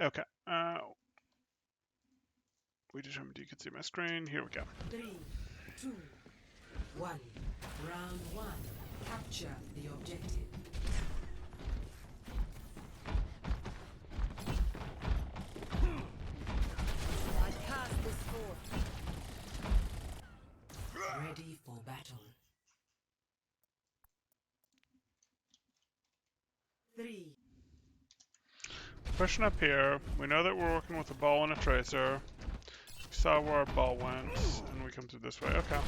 Okay. We determined you could see my screen. Here we go. 3, 2, 1. Round 1. Capture the objective. I cast this forth. Ready for battle. 3. Pushing up here. We know that we're working with a ball and a tracer. We saw where our ball went, and we come through this way. Okay. I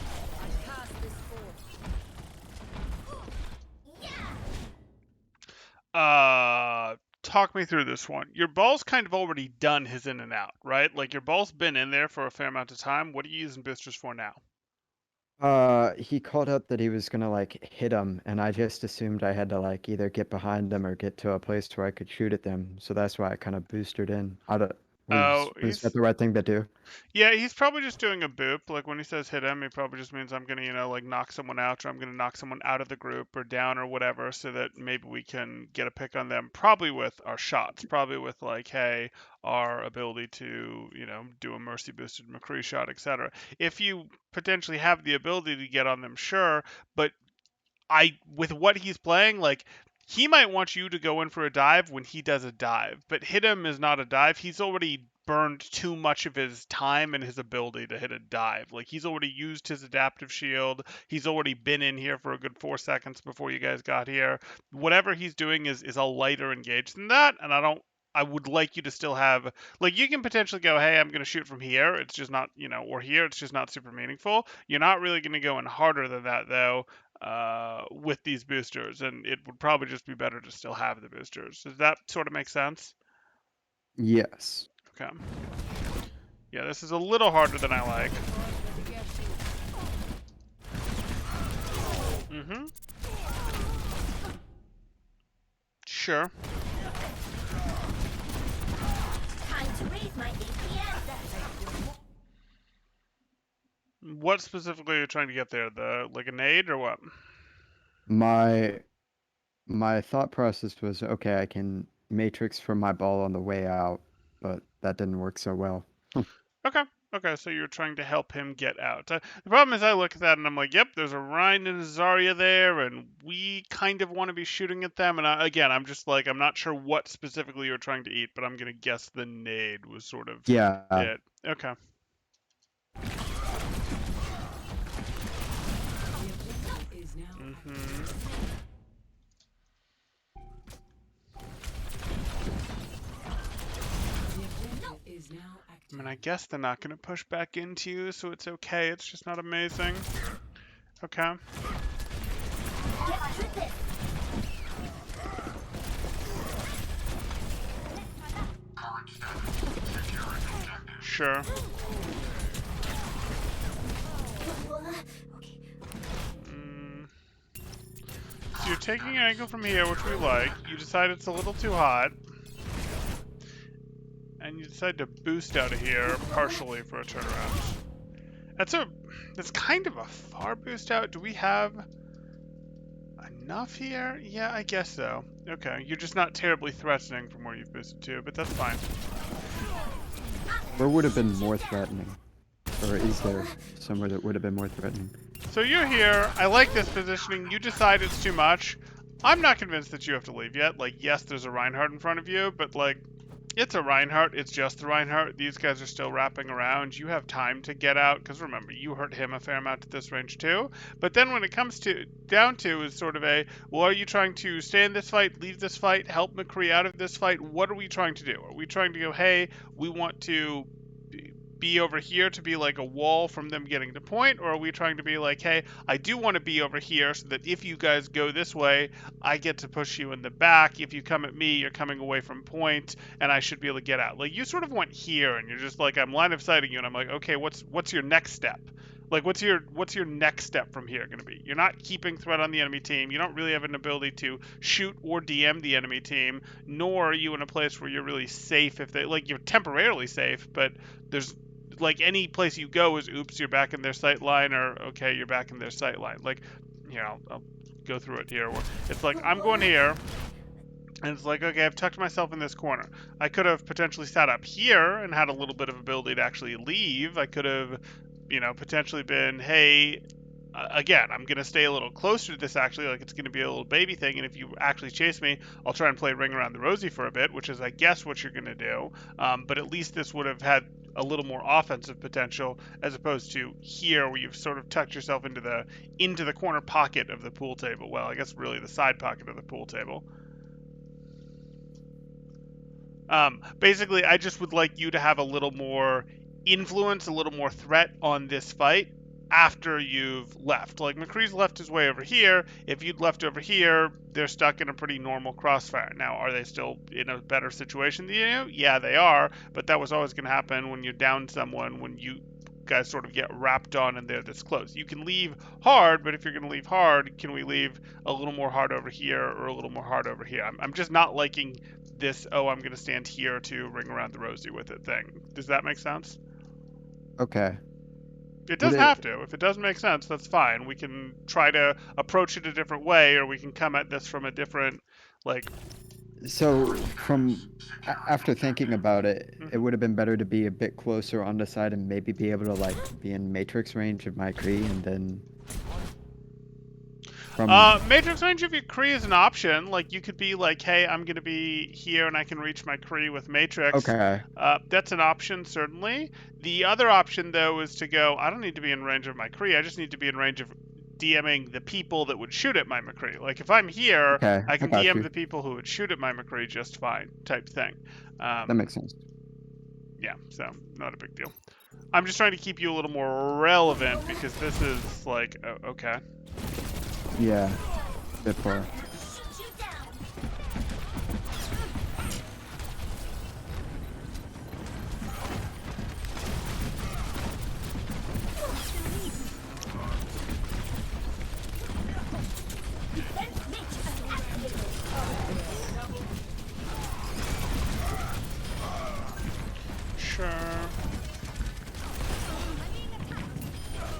cast this forth. Talk me through this one. Your ball's kind of already done his in and out, right? Like your ball's been in there for a fair amount of time. What are you using boosters for now? He called out that he was gonna like hit him, and I just assumed I had to like either get behind them or get to a place where I could shoot at them. So that's why I kind of boosted in. I don't, Oh, was that the right thing to do? yeah, he's probably just doing a boop. Like when he says hit him, he probably just means I'm gonna, like knock someone out, or I'm gonna knock someone out of the group or down or whatever, so that maybe we can get a pick on them. Probably with our shots. Probably with like, hey, our ability to, do a mercy boosted McCree shot, etc. If you potentially have the ability to get on them, sure, but with what he's playing, like he might want you to go in for a dive when he does a dive, but hit him is not a dive. He's already burned too much of his time and his ability to hit a dive. Like he's already used his adaptive shield. He's already been in here for a good 4 seconds before you guys got here. Whatever he's doing is a lighter engage than that, and I would like you to still have, like, you can potentially go, hey, I'm going to shoot from here. It's just not, or here. It's just not super meaningful. You're not really going to go in harder than that, though, with these boosters, and it would probably just be better to still have the boosters. Does that sort of make sense? Yes. Okay. Yeah, this is a little harder than I like. Mm-hmm. Sure. Time to raise my APM. What specifically are you trying to get there? Like a nade or what? My my thought process was, okay, I can matrix from my ball on the way out, but that didn't work so well. Okay. Okay, so you're trying to help him get out. The problem is I look at that and I'm like, yep, there's a Rhine and a Zarya there, and we kind of want to be shooting at them. And again, I'm just like, I'm not sure what specifically you're trying to eat, but I'm going to guess the nade was sort of Yeah. it. Okay. The objective is now Mm-hmm. The objective is now I active. mean, I guess they're not going to push back into you, so it's okay. It's just not amazing. Okay. Get to this. Sure. Okay. So you're taking an angle from here, which we like. You decide it's a little too hot. And you decide to boost out of here partially for a turnaround. That's kind of a far boost out. Do we have enough here? Yeah, I guess so. Okay, you're just not terribly threatening from where you've boosted to, but that's fine. Where would have been more threatening? Or is there somewhere that would have been more threatening? So you're here. I like this positioning. You decide it's too much. I'm not convinced that you have to leave yet. Like, yes, there's a Reinhardt in front of you, but like, it's a Reinhardt. It's just the Reinhardt. These guys are still wrapping around. You have time to get out, because remember, you hurt him a fair amount at this range too. But then when it comes down to is sort of well, are you trying to stay in this fight, leave this fight, help McCree out of this fight? What are we trying to do? Are we trying to go, hey, we want to be over here to be like a wall from them getting to point, or are we trying to be like, hey, I do want to be over here so that if you guys go this way, I get to push you in the back. If you come at me, you're coming away from point, and I should be able to get out. Like, you sort of went here, and you're just like, I'm line of sighting you, and I'm like, okay, what's your next step? Like, what's your next step from here going to be? You're not keeping threat on the enemy team. You don't really have an ability to shoot or DM the enemy team, nor are you in a place where you're really safe. If they, like, you're temporarily safe, but there's, like, any place you go is, oops, you're back in their sight line, or okay, you're back in their sight line. Like, I'll go through it here. It's like, I'm going here. And it's like, okay, I've tucked myself in this corner. I could have potentially sat up here and had a little bit of ability to actually leave. I could have, potentially been, hey, again, I'm going to stay a little closer to this actually, like it's going to be a little baby thing. And if you actually chase me, I'll try and play Ring Around the Rosie for a bit, which is, I guess, what you're going to do. But at least this would have had a little more offensive potential as opposed to here where you've sort of tucked yourself into the corner pocket of the pool table. Well, I guess really the side pocket of the pool table. Basically, I just would like you to have a little more influence, a little more threat on this fight after you've left. Like, McCree's left his way over here. If you'd left over here, they're stuck in a pretty normal crossfire. Now, are they still in a better situation than you? Yeah, they are, but that was always going to happen when you're down someone, when you guys sort of get wrapped on and they're this close. You can leave hard, but if you're going to leave hard, can we leave a little more hard over here or a little more hard over here? I'm just not liking this, oh, I'm going to stand here to ring around the rosy with it thing. Does that make sense? Okay. It doesn't have to. If it doesn't make sense, that's fine. We can try to approach it a different way, or we can come at this from a different, like... So, after thinking about it, Mhm. it would have been better to be a bit closer on the side and maybe be able to, like, be in matrix range of my Kree, and then... Matrix range of your Kree is an option. Like, you could be like, hey, I'm going to be here and I can reach my Kree with Matrix. Okay. That's an option, certainly. The other option, though, is to go, I don't need to be in range of my Kree. I just need to be in range of DMing the people that would shoot at my McCree. Like, if I'm here, Okay, I can I got DM you. the people who would shoot at my McCree just fine, type thing. That makes sense. Yeah, so, not a big deal. I'm just trying to keep you a little more relevant, because this is, like, okay. Yeah. Bit far. Shoot you down. Defense matrix activated. Sure.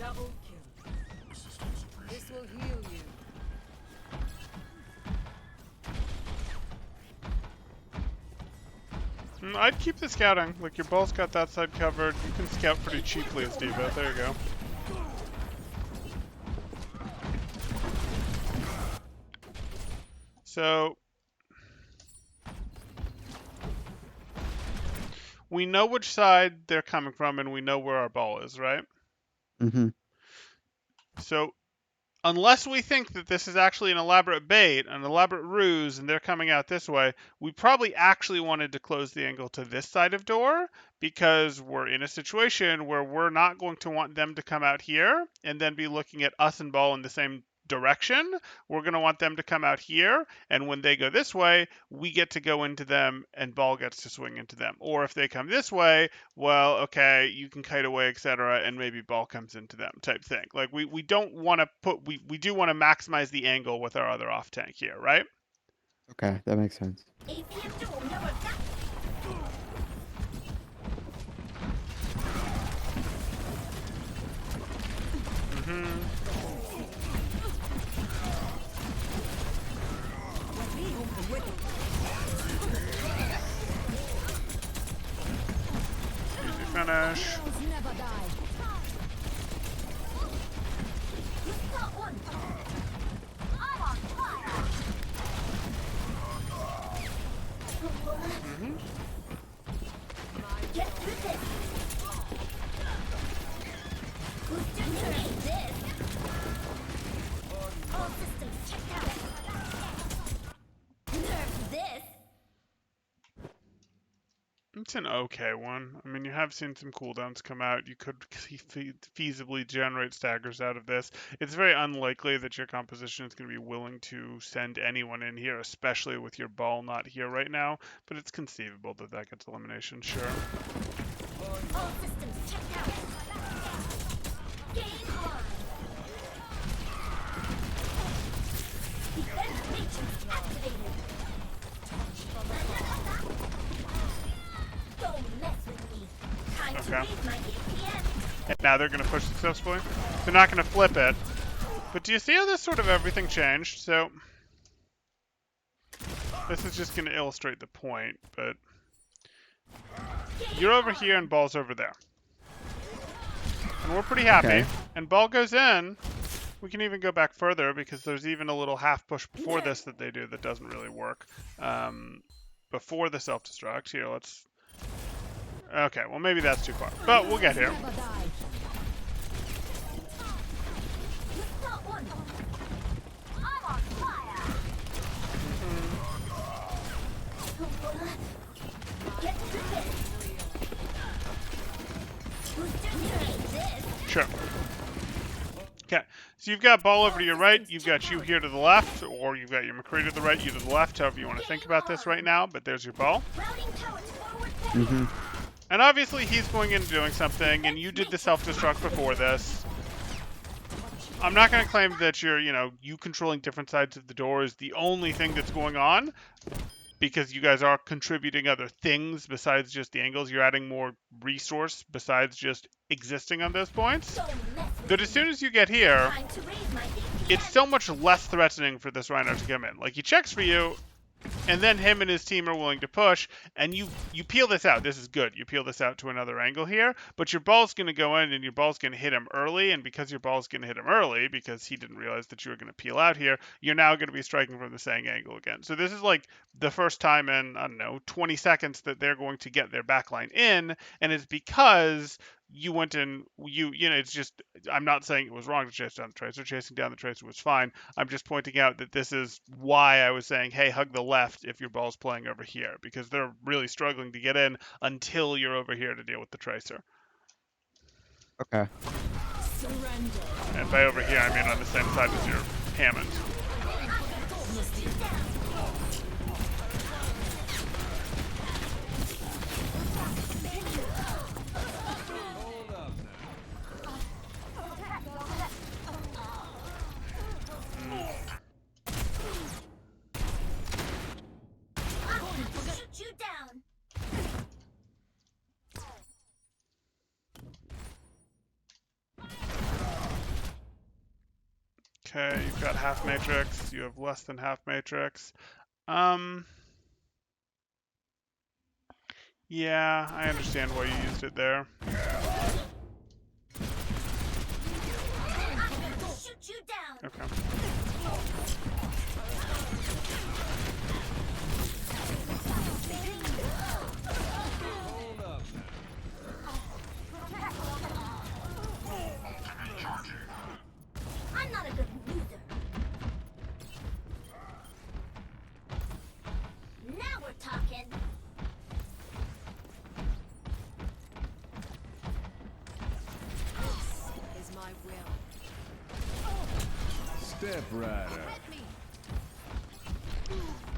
Double kill. This will heal you. I'd keep the scouting. Like, your ball's got that side covered. You can scout pretty cheaply as D.Va. There you go. So, we know which side they're coming from, and we know where our ball is, right? Mm-hmm. So, unless we think that this is actually an elaborate bait, an elaborate ruse, and they're coming out this way, we probably actually wanted to close the angle to this side of door, because we're in a situation where we're not going to want them to come out here and then be looking at us and ball in the same direction. We're going to want them to come out here, and when they go this way, we get to go into them and ball gets to swing into them. Or if they come this way, well, okay, you can kite away, etc., and maybe ball comes into them, type thing. Like, we don't want to we do want to maximize the angle with our other off tank here, right? Okay, that makes sense. APM duel number that. Easy finish. Never die. You've got one. I'm on fire. Get through this. Booster nerf this. All systems checked out. Nerf this. It's an okay one. I mean, you have seen some cooldowns come out. You could feasibly generate staggers out of this. It's very unlikely that your composition is going to be willing to send anyone in here, especially with your ball not here right now. But it's conceivable that that gets elimination, sure. All systems checked out. Game on. Defense matrix activated. Don't mess with me. Time to Okay. raise my APM. And now they're going to push successfully. They're not going to flip it. But do you see how this sort of everything changed? So This is just going to illustrate the point, but you're over here and ball's over there. And we're pretty happy. Okay. And ball goes in. We can even go back further because there's even a little half push before this that they do that doesn't really work. Before the self-destruct. Here, let's... Okay, well maybe that's too far. But we'll get here. Not one. I'm on fire. Get to this. Take this. Sure. Okay, so you've got ball over to your right, you've got you here to the left, or you've got your McCree to the right, you to the left, however you want to think about this right now, but there's your ball. Routing towards forward. Mm-hmm. And obviously he's going in and doing something, and you did the self-destruct before this. I'm not going to claim that you're, you controlling different sides of the door is the only thing that's going on, because you guys are contributing other things besides just the angles. You're adding more resource besides just existing on those points. Don't mess with But as soon as you get here, time to raise my it's so much less threatening for this Rhino to come in. Like, he checks for you, and then him and his team are willing to push, and you peel this out. This is good. You peel this out to another angle here, but your ball's going to go in, and your ball's going to hit him early, and because your ball's going to hit him early, because he didn't realize that you were going to peel out here, you're now going to be striking from the same angle again. So this is like the first time in, I don't know, 20 seconds that they're going to get their backline in, and it's because you went in, it's just, I'm not saying it was wrong to chase down the tracer. Chasing down the tracer was fine. I'm just pointing out that this is why I was saying, hey, hug the left if your ball's playing over here, because they're really struggling to get in until you're over here to deal with the tracer. Okay. And by over here, I mean on the same side as your Hammond. shoot you down. Okay, you've got half matrix. You have less than half matrix. Yeah, I understand why you used it there. Shoot you down. Okay. I'm not a good loser. Now we're talking. This is my will. Step rider.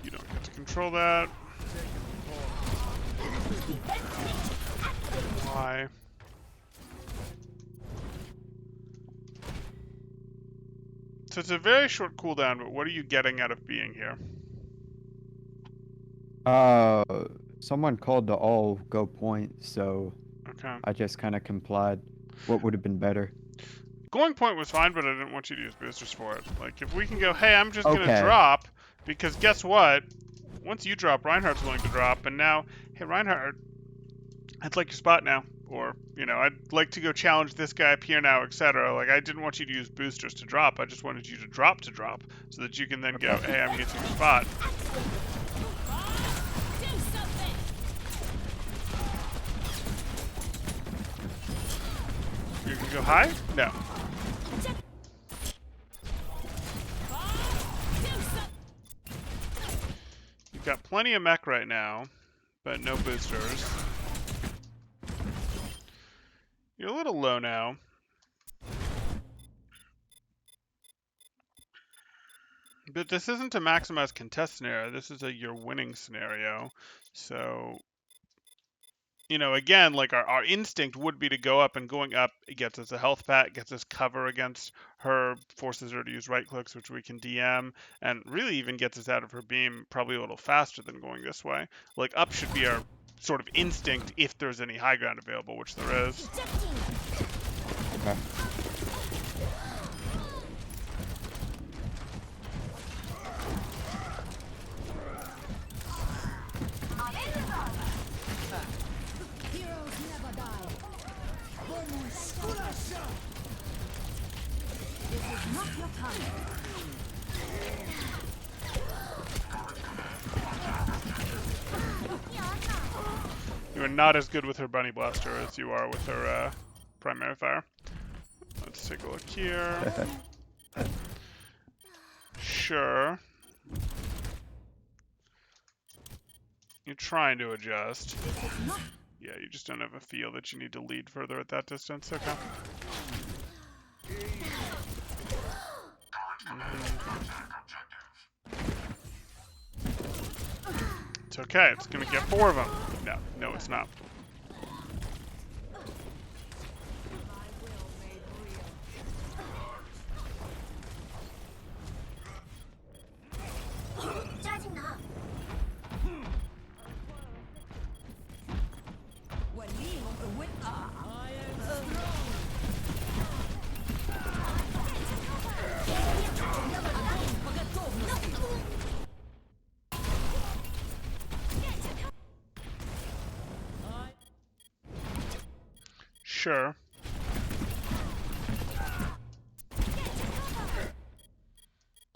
You don't get to control that. Why? So it's a very short cooldown, but what are you getting out of being here? Someone called to all go point, so Okay. I just kind of complied. What would have been better? Going point was fine, but I didn't want you to use boosters for it. Like, if we can go, hey, I'm just gonna Okay. drop, because guess what? Once you drop, Reinhardt's willing to drop, and now, hey, Reinhardt, I'd like your spot now. Or, I'd like to go challenge this guy up here now, etc. Like, I didn't want you to use boosters to drop. I just wanted you to drop, so that you can then go, hey, I'm getting your spot. You can go high? No. You've got plenty of mech right now, but no boosters. You're a little low now. But this isn't a maximize contest scenario. This is a you're winning scenario. So, again, like our instinct would be to go up, and going up, it gets us a health pack, gets us cover against her, forces her to use right clicks, which we can DM, and really even gets us out of her beam probably a little faster than going this way. Like, up should be our sort of instinct if there's any high ground available, which there is. Okay. You are not as good with her bunny blaster as you are with her primary fire. Let's take a look here. Sure. You're trying to adjust. Yeah, you just don't have a feel that you need to lead further at that distance. Okay. It's okay. It's gonna get 4 of them. No, no, it's not. 짜증나. Sure.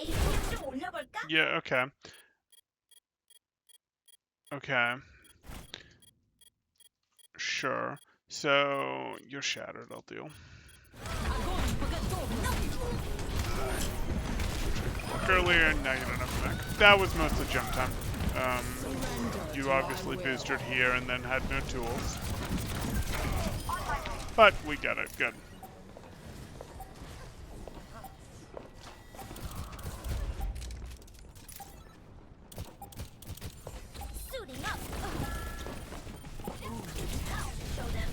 APM 좀 올려볼까? Yeah, okay. Okay. Sure. So, you're shattered, I'll deal. Earlier, now you don't have mech. That was mostly jump time. You obviously boosted here and then had no tools. But we get it, good. Suiting up. Show them.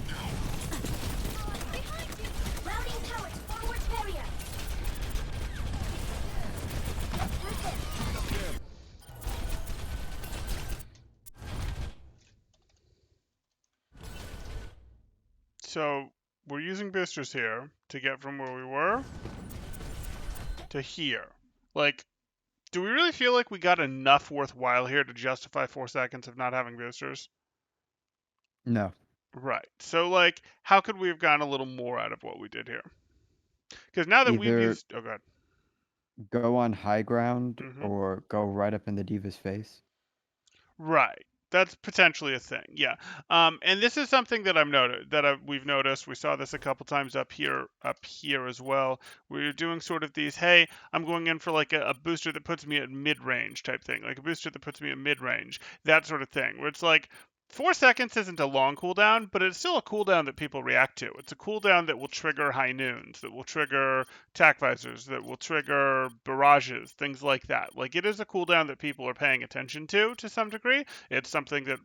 Behind you. Routing tower to forward barrier. So, we're using boosters here to get from where we were to here. Like, do we really feel like we got enough worthwhile here to justify 4 seconds of not having boosters? No. Right. So, like, how could we have gotten a little more out of what we did here? Because now that we've Either used... Oh, God. go on high ground Mhm. or go right up in the diva's face. Right. That's potentially a thing. Yeah. And this is something that we've noticed. We saw this a couple times up here as well. Where you're doing sort of these, hey, I'm going in for like a booster that puts me at mid-range type thing, like a booster that puts me at mid-range, that sort of thing. Where it's like 4 seconds isn't a long cooldown, but it's still a cooldown that people react to. It's a cooldown that will trigger high noons, that will trigger tac visors, that will trigger barrages, things like that. Like, it is a cooldown that people are paying attention to some degree. It's something that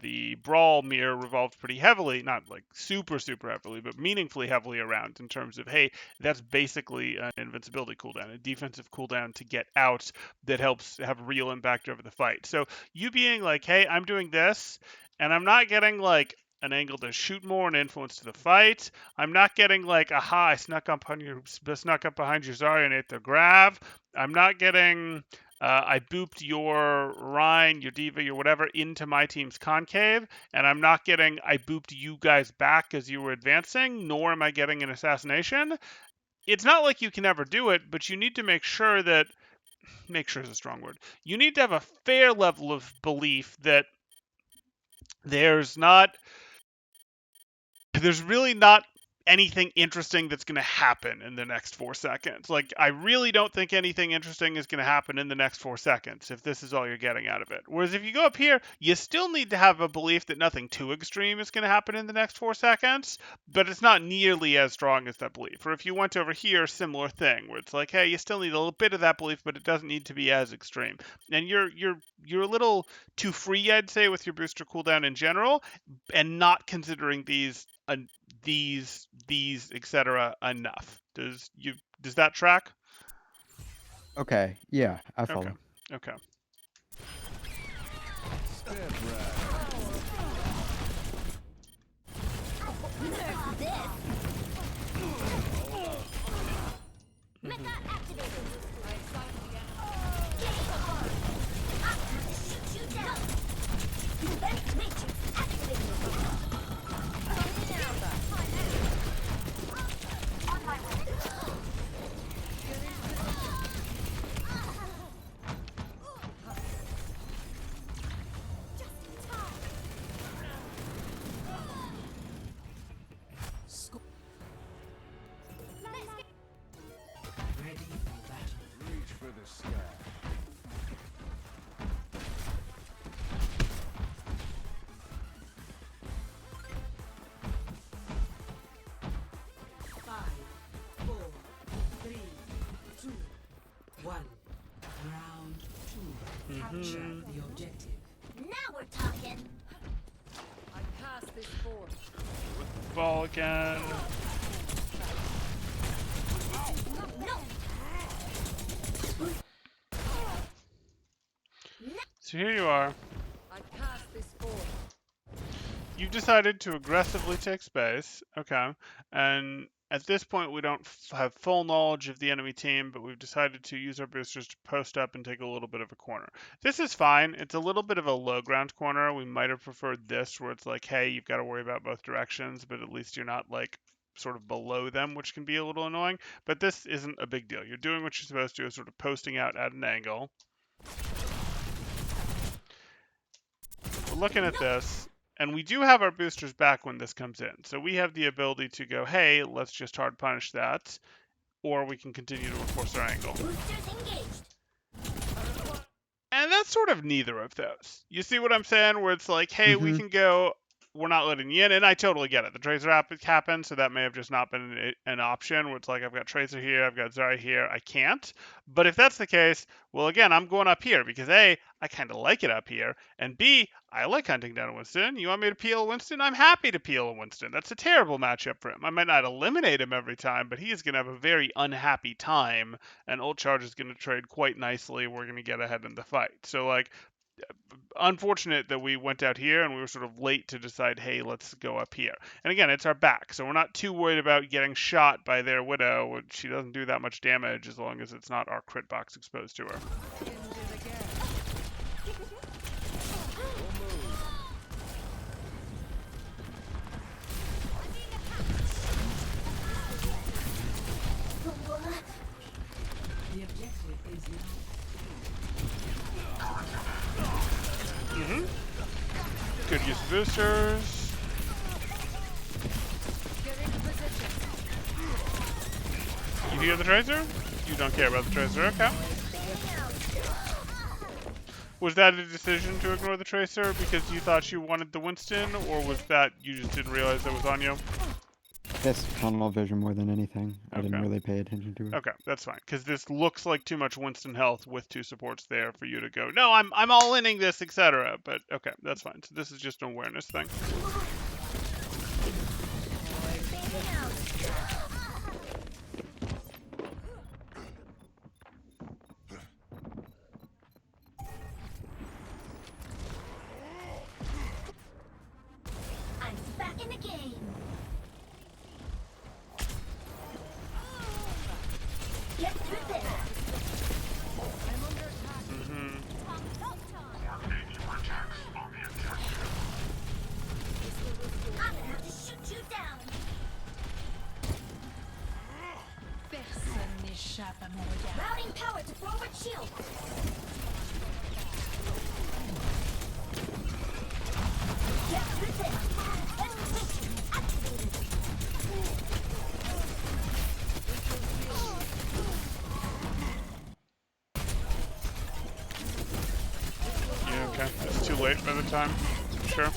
the Brawl mirror revolved pretty heavily, not like super heavily, but meaningfully heavily around in terms of, hey, that's basically an invincibility cooldown, a defensive cooldown to get out that helps have real impact over the fight. So you being like, hey, I'm doing this, and I'm not getting like an angle to shoot more and influence to the fight. I'm not getting like, aha, I snuck up behind your Zarya and ate the grab. I'm not getting I booped your Rhine, your Diva, your whatever into my team's concave, and I'm not getting I booped you guys back as you were advancing, nor am I getting an assassination. It's not like you can never do it, but you need to make sure that, make sure is a strong word, you need to have a fair level of belief that there's really not anything interesting that's going to happen in the next 4 seconds. Like, I really don't think anything interesting is going to happen in the next 4 seconds if this is all you're getting out of it. Whereas if you go up here, you still need to have a belief that nothing too extreme is going to happen in the next 4 seconds, but it's not nearly as strong as that belief. Or if you went over here, similar thing, where it's like, hey, you still need a little bit of that belief, but it doesn't need to be as extreme. And you're a little too free, I'd say, with your booster cooldown in general, and not considering these etc. enough. Does that track? Okay, yeah, I follow. Okay. Step right. Mecha activated. I'm going to shoot you down. Event matrix activated. On my way. Capture the objective. Now we're talking. I pass this forth. Ball again. No. So here you are. I pass this forth. You've decided to aggressively take space. Okay. And at this point, we don't have full knowledge of the enemy team, but we've decided to use our boosters to post up and take a little bit of a corner. This is fine. It's a little bit of a low ground corner. We might have preferred this, where it's like, hey, you've got to worry about both directions, but at least you're not like sort of below them, which can be a little annoying. But this isn't a big deal. You're doing what you're supposed to, sort of posting out at an angle. We're looking at this. And we do have our boosters back when this comes in. So we have the ability to go, hey, let's just hard punish that. Or we can continue to enforce our angle. Boosters engaged. And that's sort of neither of those. You see what I'm saying? Where it's like, hey, we can go, we're not letting you in. And I totally get it. The Tracer happened, so that may have just not been an option where it's like, I've got Tracer here, I've got Zarya here, I can't. But if that's the case, well, again, I'm going up here because A, I kind of like it up here, and B, I like hunting down a Winston. You want me to peel a Winston? I'm happy to peel a Winston. That's a terrible matchup for him. I might not eliminate him every time, but he is going to have a very unhappy time, and Ult Charge is going to trade quite nicely. We're going to get ahead in the fight. So, like, unfortunate that we went out here and we were sort of late to decide, hey, let's go up here. And again, it's our back, so we're not too worried about getting shot by their Widow. She doesn't do that much damage as long as it's not our crit box exposed to her. The objective is now. Good use of boosters. Get into position. You hear the Tracer? You don't care about the Tracer, okay. Was that a decision to ignore the Tracer because you thought you wanted the Winston, or was that you just didn't realize that was on you? This tunnel vision more than anything. I didn't Okay. really pay attention to it. Okay, that's fine, because this looks like too much Winston health with two supports there for you to go, no, I'm all-inning this, etc. But okay, that's fine. So this is just an awareness thing. I'm back in the game. Get through this. I'm under attack. I'm gonna have to shoot you down. Personne n'échappe à mon regard. Routing power to forward shield. Get through this. Activated. Yeah, okay. It's too late by the time. Sure.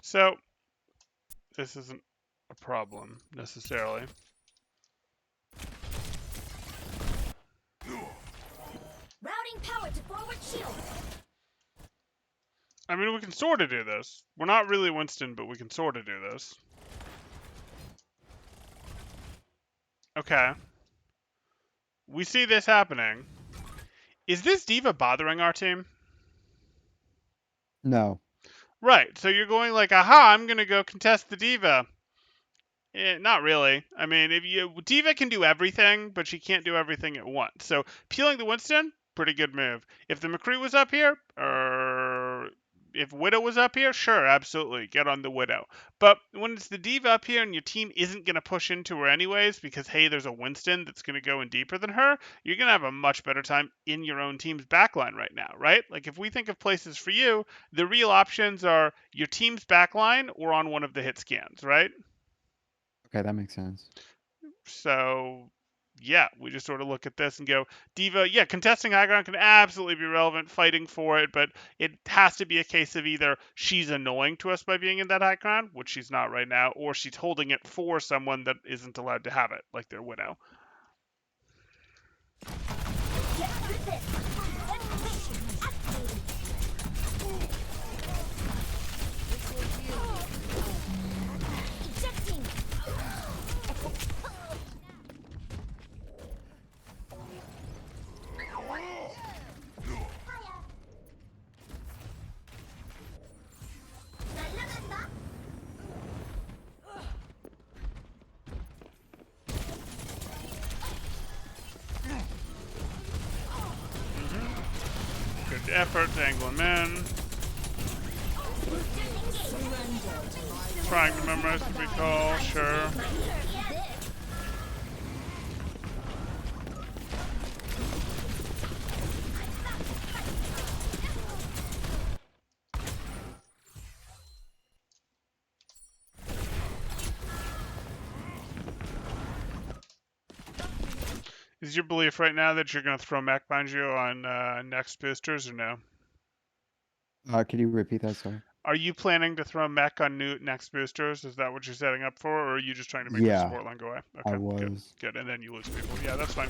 So, this isn't a problem, necessarily. Routing power to forward shield. I mean, we can sort of do this. We're not really Winston, but we can sort of do this. Okay. We see this happening. Is this D.Va bothering our team? No. Right, so you're going like, aha, I'm going to go contest the D.Va. Not really. I mean, D.Va can do everything, but she can't do everything at once. So peeling the Winston, pretty good move. If the McCree was up here, or if Widow was up here, sure, absolutely, get on the Widow. But when it's the D.Va up here and your team isn't going to push into her anyways because, hey, there's a Winston that's going to go in deeper than her, you're going to have a much better time in your own team's backline right now, right? Like, if we think of places for you, the real options are your team's backline or on one of the hit scans, right? Okay, that makes sense. So, yeah, we just sort of look at this and go, D.Va, yeah, contesting high ground can absolutely be relevant, fighting for it, but it has to be a case of either she's annoying to us by being in that high ground, which she's not right now, or she's holding it for someone that isn't allowed to have it, like their Widow. Get through this. Mission activated. Ejecting. 날라간다. Good effort to angle him in. Trying to memorize the recall, sure. Is your belief right now that you're going to throw mech behind you on next boosters or no? Could you repeat that, sorry? Are you planning to throw mech on new next boosters? Is that what you're setting up for, or are you just trying to make the Yeah, support line go away? I Okay, good, was. good. And then you lose people. Yeah, that's fine.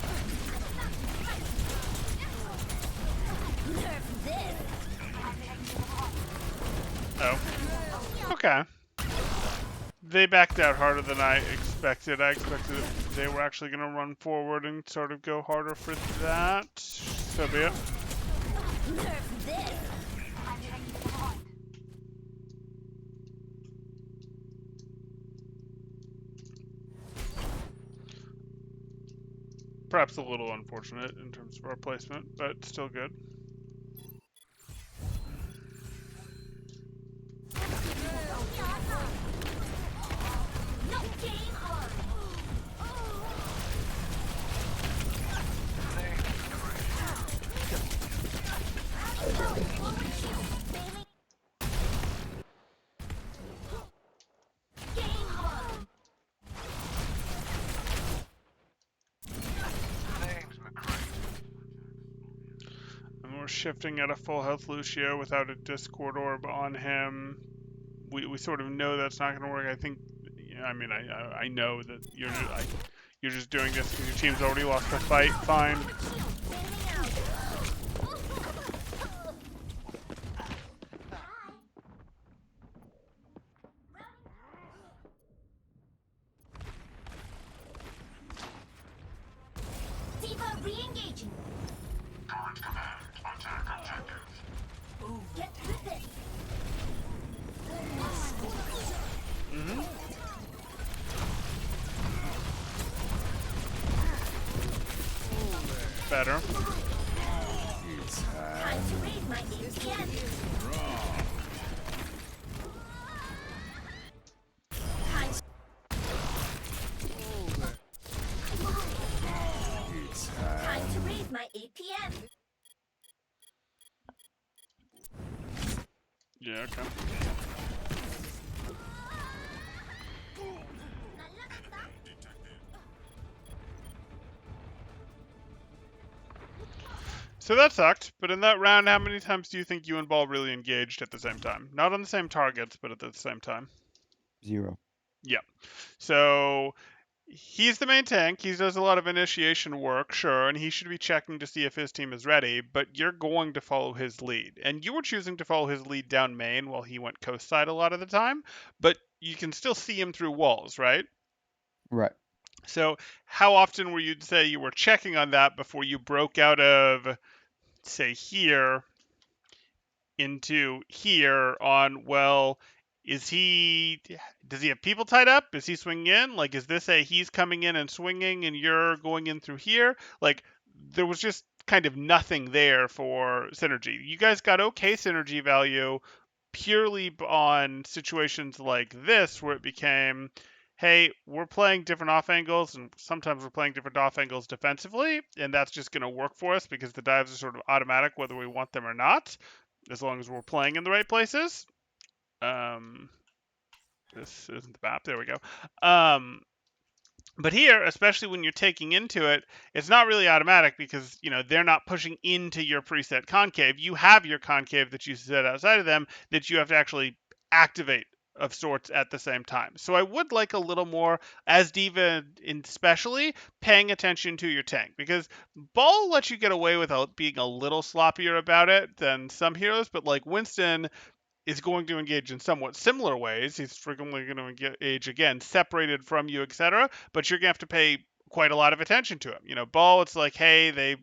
Nerf this. Oh, okay. They backed out harder than I expected. I expected they were actually going to run forward and sort of go harder for that. So be it. Nerf this. Perhaps a little unfortunate in terms of our placement, but still good. No game on. Game on. And we're shifting at a full health Lucio without a Discord orb on him. We sort of know that's not going to work. I think, I mean, I know that you're just doing this because your team's already lost the fight. Fine. Diva re-engaging. Get through this. Better. Time to raise my APM. Time to raise my APM. Yeah, okay. So that sucked, but in that round, how many times do you think you and Ball really engaged at the same time? Not on the same targets, but at the same time. 0. Yeah. So he's the main tank. He does a lot of initiation work, sure, and he should be checking to see if his team is ready, but you're going to follow his lead. And you were choosing to follow his lead down main while he went coast side a lot of the time, but you can still see him through walls, right? Right. So how often were you say you were checking on that before you broke out of, say, here into here on, well, does he have people tied up? Is he swinging in? Like, is this a he's coming in and swinging and you're going in through here? Like, there was just kind of nothing there for synergy. You guys got okay synergy value purely on situations like this where it became, hey, we're playing different off angles and sometimes we're playing different off angles defensively, and that's just going to work for us because the dives are sort of automatic whether we want them or not, as long as we're playing in the right places. This isn't the map. There we go. But here, especially when you're taking into it, it's not really automatic because, they're not pushing into your preset concave. You have your concave that you set outside of them that you have to actually activate of sorts at the same time. So I would like a little more, as Diva especially, paying attention to your tank, because Ball lets you get away without being a little sloppier about it than some heroes, but like Winston is going to engage in somewhat similar ways. He's frequently going to engage again, separated from you, etc. But you're going to have to pay quite a lot of attention to him. You know, Ball, it's like, hey, they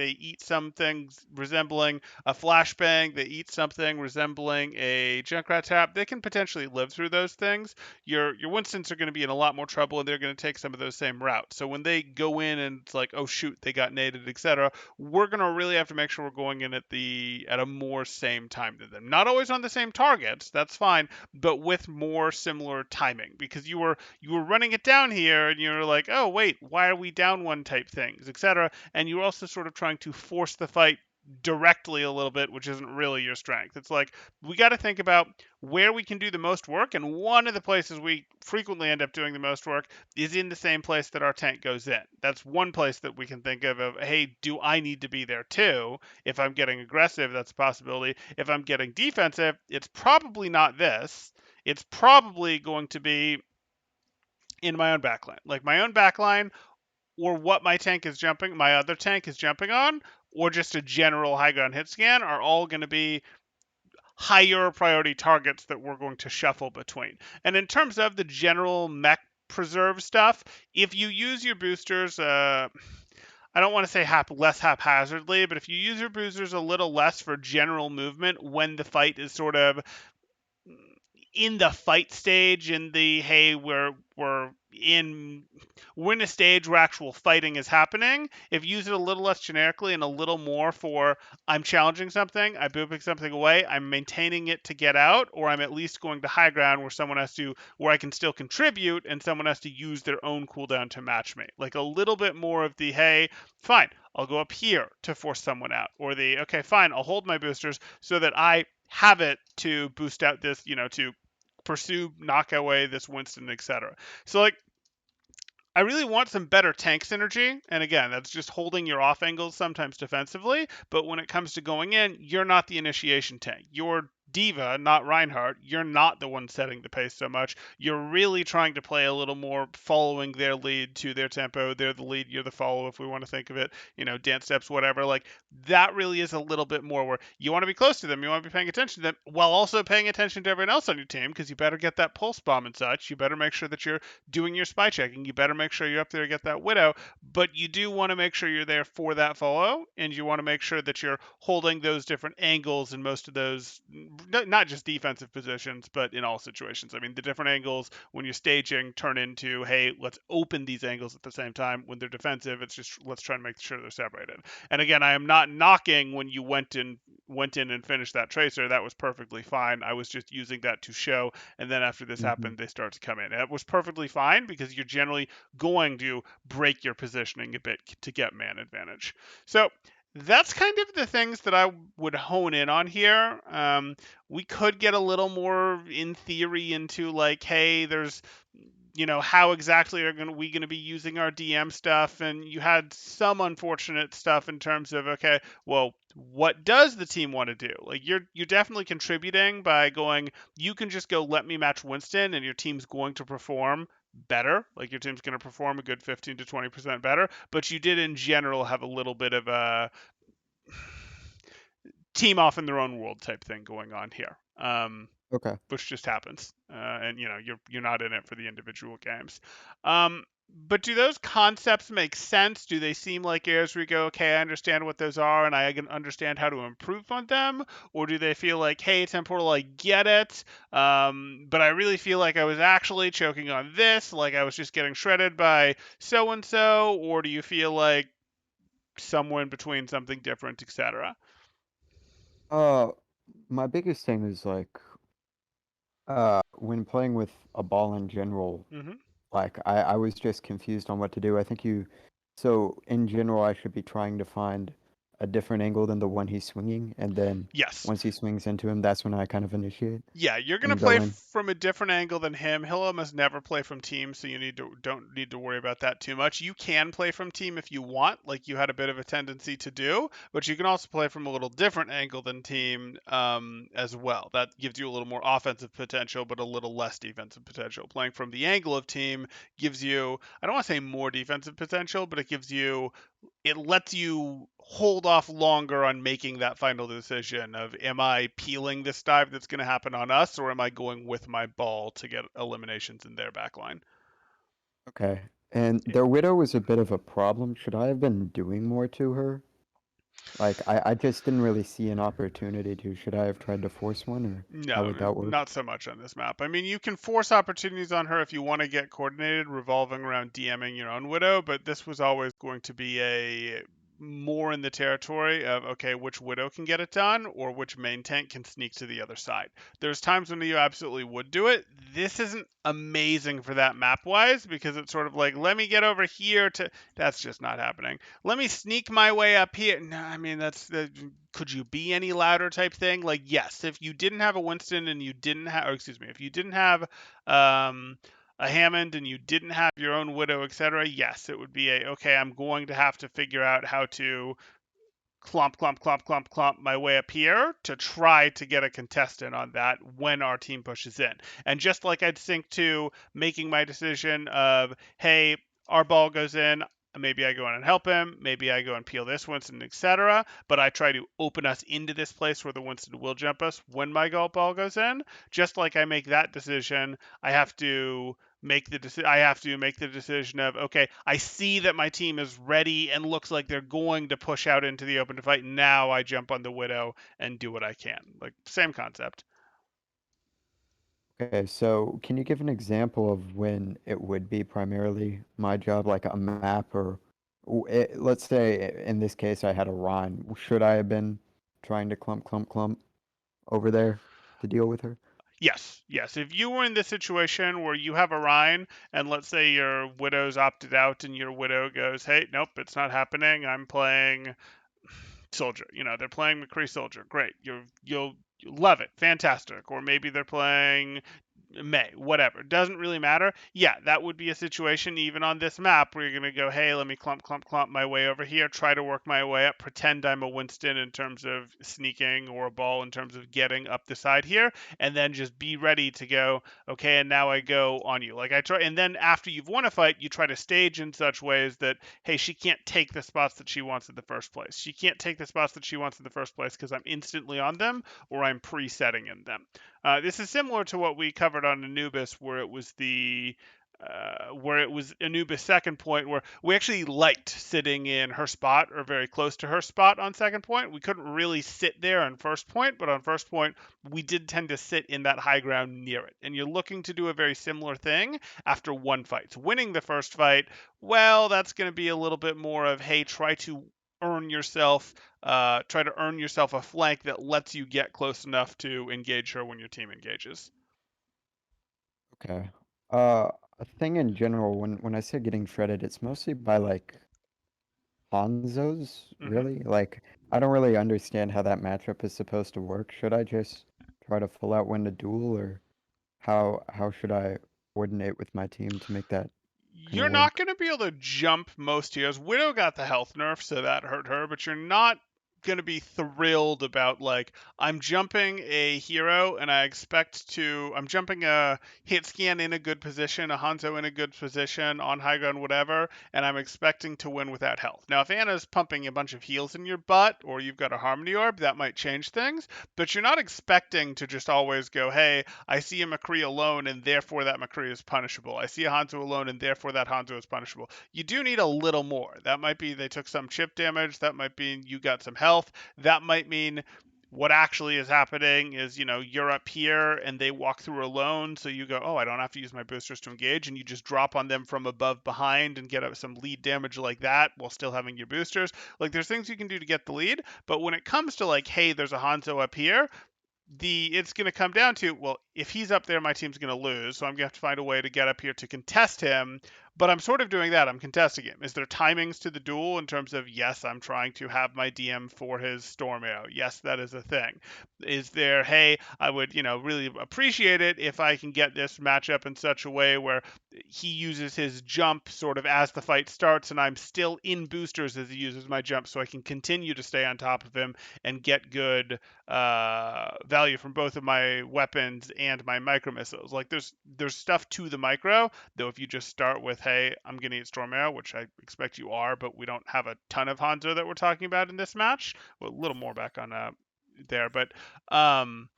eat some things resembling a flashbang, they eat something resembling a Junkrat tap. They can potentially live through those things. Your Winstons are going to be in a lot more trouble, and they're going to take some of those same routes. So when they go in and it's like, oh shoot, they got naded, etc., we're going to really have to make sure we're going in at a more same time than them. Not always on the same targets, that's fine, but with more similar timing, because you were running it down here and you're like, oh wait, why are we down one type things, etc. And you're also sort of trying to force the fight directly a little bit, which isn't really your strength. It's like we got to think about where we can do the most work, and one of the places we frequently end up doing the most work is in the same place that our tank goes in. That's one place that we can think of, hey, do I need to be there too? If I'm getting aggressive, that's a possibility. If I'm getting defensive, it's probably not this. It's probably going to be in my own backline. Like my own backline, or what my other tank is jumping on, or just a general high ground hit scan are all going to be higher priority targets that we're going to shuffle between. And in terms of the general mech preserve stuff, if you use your boosters, I don't want to say less haphazardly, but if you use your boosters a little less for general movement when the fight is sort of in the fight stage, in the hey, we're in a stage where actual fighting is happening. If you use it a little less generically and a little more for I'm challenging something, I'm booping something away, I'm maintaining it to get out, or I'm at least going to high ground where I can still contribute and someone has to use their own cooldown to match me. Like a little bit more of the hey, fine, I'll go up here to force someone out, or the okay, fine, I'll hold my boosters so that I have it to boost out this, to pursue, knock away this Winston, etc. So like I really want some better tank synergy. And again, that's just holding your off angles sometimes defensively. But when it comes to going in, you're not the initiation tank. You're Diva, not Reinhardt. You're not the one setting the pace so much. You're really trying to play a little more following their lead to their tempo. They're the lead, you're the follow, if we want to think of it, dance steps, whatever. Like that really is a little bit more where you want to be close to them. You want to be paying attention to them while also paying attention to everyone else on your team, because you better get that pulse bomb and such. You better make sure that you're doing your spy checking. You better make sure you're up there to get that widow, but you do want to make sure you're there for that follow, and you want to make sure that you're holding those different angles in most of those, not just defensive positions, but in all situations. I mean, the different angles when you're staging turn into, hey, let's open these angles at the same time. When they're defensive, it's just let's try and make sure they're separated. And again, I am not knocking when you went in and finished that tracer. That was perfectly fine. I was just using that to show, and then after this happened, they start to come in. And it was perfectly fine because you're generally going to break your positioning a bit to get man advantage. So that's kind of the things that I would hone in on here. We could get a little more in theory into like, hey, there's how exactly are we going to be using our DM stuff? And you had some unfortunate stuff in terms of, okay, well, what does the team want to do? Like you're definitely contributing by going, you can just go let me match Winston and your team's going to perform better. Like your team's going to perform a good 15 to 20% better, but you did in general have a little bit of a team off in their own world type thing going on here. Okay. Which just happens, and you're not in it for the individual games. But do those concepts make sense? Do they seem like areas where you go, okay, I understand what those are, and I can understand how to improve on them? Or do they feel like, hey, Temporal, I get it, but I really feel like I was actually choking on this, like I was just getting shredded by so and so? Or do you feel like somewhere in between, something different, etc.? Uh, my biggest thing is like, when playing with a ball in general, Mm-hmm. like I was just confused on what to do. I think so in general, I should be trying to find a different angle than the one he's swinging, and then Yes. once he swings into him, that's when I kind of initiate Yeah, you're gonna and play go in. from a different angle than him. He'll almost never play from team, so don't need to worry about that too much. You can play from team if you want, like you had a bit of a tendency to do, but you can also play from a little different angle than team as well. That gives you a little more offensive potential, but a little less defensive potential. Playing from the angle of team gives you, I don't want to say more defensive potential, but it lets you hold off longer on making that final decision of, am I peeling this dive that's going to happen on us, or am I going with my ball to get eliminations in their back line? Okay. And their widow was a bit of a problem. Should I have been doing more to her? Like, I just didn't really see an opportunity to. Should I have tried to force one, or how No, would that work? not so much on this map. I mean, you can force opportunities on her if you want to get coordinated, revolving around DMing your own widow, but this was always going to be a more in the territory of, okay, which widow can get it done or which main tank can sneak to the other side. There's times when you absolutely would do it. This isn't amazing for that map wise because it's sort of like, let me get over here to, that's just not happening. Let me sneak my way up here. No, I mean, could you be any louder type thing? Like, yes, if you didn't have a Winston and you didn't have, or excuse me, if you didn't have um, a Hammond and you didn't have your own Widow, etc., yes, it would be a, okay, I'm going to have to figure out how to clump, clump, clump, clump, clump my way up here to try to get a contestant on that when our team pushes in. And just like I'd sync to making my decision of, hey, our ball goes in, maybe I go in and help him, maybe I go and peel this Winston, etc. But I try to open us into this place where the Winston will jump us when my ball goes in. Just like I make that decision, I have to make the decision of, okay, I see that my team is ready and looks like they're going to push out into the open to fight. Now I jump on the widow and do what I can. Like, same concept. Okay, so can you give an example of when it would be primarily my job, like a map or let's say in this case I had a Ron. Should I have been trying to clump, clump, clump over there to deal with her? Yes, yes. If you were in this situation where you have a Rhine and let's say your widow's opted out and your widow goes, hey, nope, it's not happening. I'm playing soldier. They're playing McCree soldier. Great. You'll love it. Fantastic. Or maybe they're playing May, whatever. Doesn't really matter. Yeah, that would be a situation even on this map where you're going to go, hey, let me clump, clump, clump my way over here, try to work my way up, pretend I'm a Winston in terms of sneaking or a ball in terms of getting up the side here, and then just be ready to go, okay, and now I go on you. Like I try, and then after you've won a fight, you try to stage in such ways that, hey, she can't take the spots that she wants in the first place. She can't take the spots that she wants in the first place because I'm instantly on them or I'm pre-setting in them. This is similar to what we covered on Anubis, where it was Anubis' second point, where we actually liked sitting in her spot or very close to her spot on second point. We couldn't really sit there on first point, but on first point, we did tend to sit in that high ground near it. And you're looking to do a very similar thing after one fight. So winning the first fight, well, that's going to be a little bit more of, hey, earn yourself try to earn yourself a flank that lets you get close enough to engage her when your team engages. Okay. A thing in general, when I say getting shredded, it's mostly by like Hanzos, Hmm. really? Like, I don't really understand how that matchup is supposed to work. Should I just try to full out win the duel, or how should I coordinate with my team to make that kind of You're not work? going to be able to jump most heroes. Widow got the health nerf, so that hurt her, but you're not going to be thrilled about, like, I'm jumping a hero and I'm jumping a hit scan in a good position, a Hanzo in a good position on high ground, whatever, and I'm expecting to win without health. Now, if Anna's pumping a bunch of heals in your butt or you've got a Harmony Orb, that might change things, but you're not expecting to just always go, hey, I see a McCree alone and therefore that McCree is punishable. I see a Hanzo alone and therefore that Hanzo is punishable. You do need a little more. That might be they took some chip damage. That might be you got some health. That might mean what actually is happening is, you're up here and they walk through alone. So you go, oh, I don't have to use my boosters to engage. And you just drop on them from above behind and get some lead damage like that while still having your boosters. Like, there's things you can do to get the lead. But when it comes to, like, hey, there's a Hanzo up here, it's going to come down to, well, if he's up there, my team's going to lose, so I'm going to have to find a way to get up here to contest him. But I'm sort of doing that. I'm contesting him. Is there timings to the duel in terms of, yes, I'm trying to have my DM for his storm arrow? Yes, that is a thing. Is there, hey, I would, really appreciate it if I can get this matchup in such a way where he uses his jump sort of as the fight starts and I'm still in boosters as he uses my jump so I can continue to stay on top of him and get good value from both of my weapons and my micro missiles. Like there's stuff to the micro, though if you just start with, hey, I'm gonna eat Storm Arrow, which I expect you are, but we don't have a ton of Hanzo that we're talking about in this match. Well, a little more back on there, but um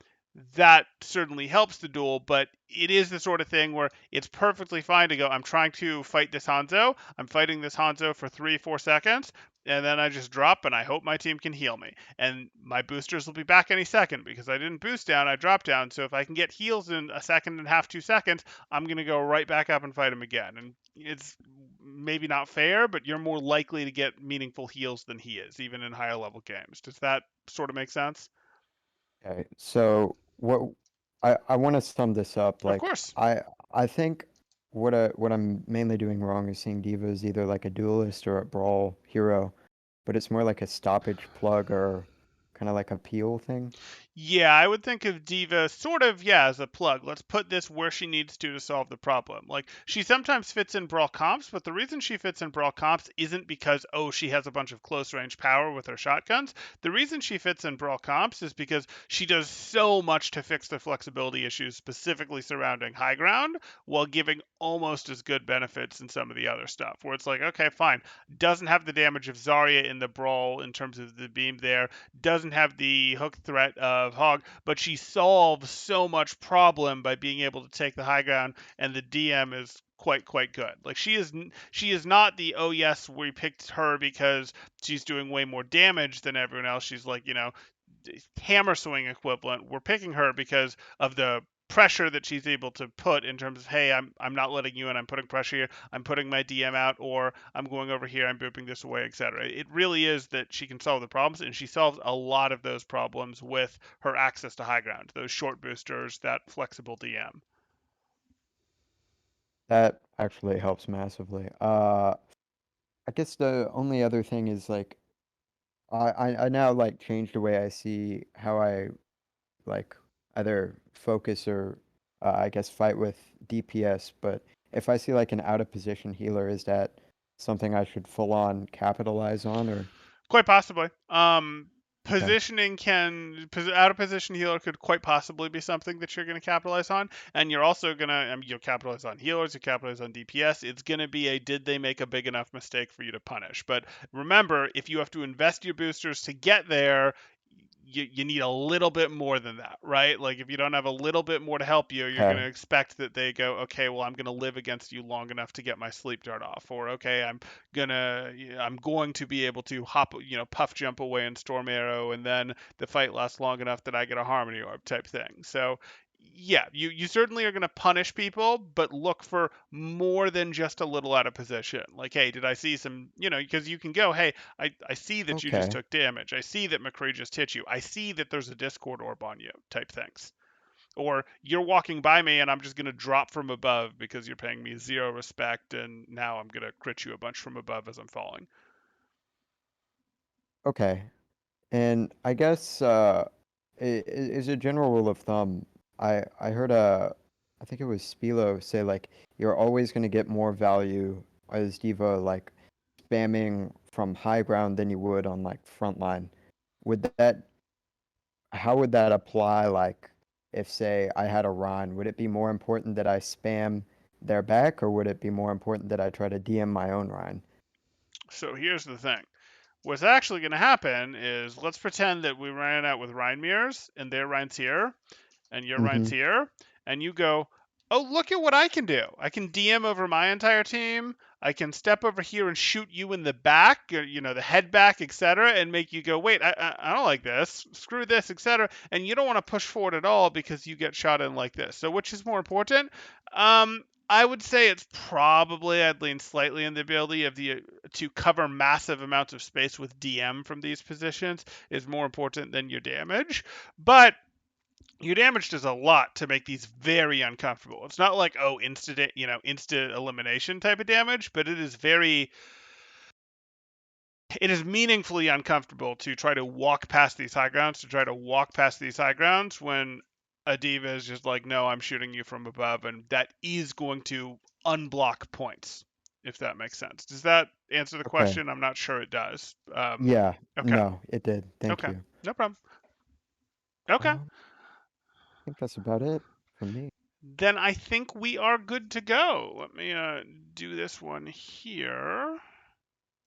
that certainly helps the duel, but it is the sort of thing where it's perfectly fine to go, I'm trying to fight this Hanzo. I'm fighting this Hanzo for 3-4 seconds, and then I just drop and I hope my team can heal me. And my boosters will be back any second because I didn't boost down, I dropped down. So if I can get heals in a second and a half, 2 seconds, I'm going to go right back up and fight him again. And it's maybe not fair, but you're more likely to get meaningful heals than he is, even in higher level games. Does that sort of make sense? Okay, so I want to sum this up. Of Like course. I think what I'm mainly doing wrong is seeing Diva as either like a duelist or a brawl hero, but it's more like a stoppage plug or kind of like a peel thing. Yeah, I would think of Diva sort of, yeah, as a plug. Let's put this where she needs to solve the problem. Like, she sometimes fits in Brawl comps, but the reason she fits in Brawl comps isn't because, oh, she has a bunch of close range power with her shotguns. The reason she fits in Brawl comps is because she does so much to fix the flexibility issues specifically surrounding high ground while giving almost as good benefits in some of the other stuff, where it's like, okay, fine, doesn't have the damage of Zarya in the Brawl in terms of the beam there, doesn't have the hook threat of Hog, but she solves so much problem by being able to take the high ground, and the DM is quite good. Like she is not the, oh yes, we picked her because she's doing way more damage than everyone else. She's like, hammer swing equivalent. We're picking her because of the pressure that she's able to put in terms of, hey, I'm not letting you in, I'm putting pressure here, I'm putting my DM out, or I'm going over here, I'm booping this away, etc. It really is that she can solve the problems, and she solves a lot of those problems with her access to high ground, those short boosters, that flexible DM. That actually helps massively. I guess the only other thing is like I now like change the way I see how I like either focus or I guess fight with DPS. But if I see like an out of position healer, is that something I should full on capitalize on or Quite possibly. okay? Positioning out of position healer could quite possibly be something that you're going to capitalize on, and you're also going to you'll capitalize on healers, you capitalize on DPS. It's going to be a, did they make a big enough mistake for you to punish? But remember, if you have to invest your boosters to get there, you need a little bit more than that, right? Like if you don't have a little bit more to help you, you're going Okay. to expect that they go, okay, well, I'm going to live against you long enough to get my sleep dart off, or okay, I'm going to be able to hop, puff jump away and storm arrow, and then the fight lasts long enough that I get a harmony orb type thing. So yeah, you certainly are going to punish people, but look for more than just a little out of position. Like, hey, did I see some, because you can go, hey, I see that you just Okay. took damage. I see that McCree just hit you. I see that there's a Discord orb on you type things. Or you're walking by me and I'm just going to drop from above because you're paying me zero respect, and now I'm going to crit you a bunch from above as I'm falling. Okay. And I guess is a general rule of thumb. I heard I think it was Spilo say like you're always going to get more value as Diva like spamming from high ground than you would on like front line. Would that how would that apply like if say I had a Ron, would it be more important that I spam their back or would it be more important that I try to DM my own Rhine? So here's the thing. What's actually going to happen is, let's pretend that we ran out with Rhine mirrors and their Rhine's here and your Mm-hmm. Rhine's here, and you go, oh, look at what I can do. I can DM over my entire team. I can step over here and shoot you in the back, the head back, etc., and make you go, wait, I don't like this. Screw this, etc. And you don't want to push forward at all because you get shot in like this. So which is more important? I would say it's probably, I'd lean slightly in the ability of the to cover massive amounts of space with DM from these positions is more important than your damage. But your damage does a lot to make these very uncomfortable. It's not like, oh, instant elimination type of damage, but it is meaningfully uncomfortable to try to walk past these high grounds, when a diva is just like, no, I'm shooting you from above, and that is going to unblock points, if that makes sense. Does that answer the Okay. question? I'm not sure it does. Yeah. Okay. No, it did. Thank Okay. you. No problem. Okay. I think that's about it for me. Then I think we are good to go. Let me do this one here.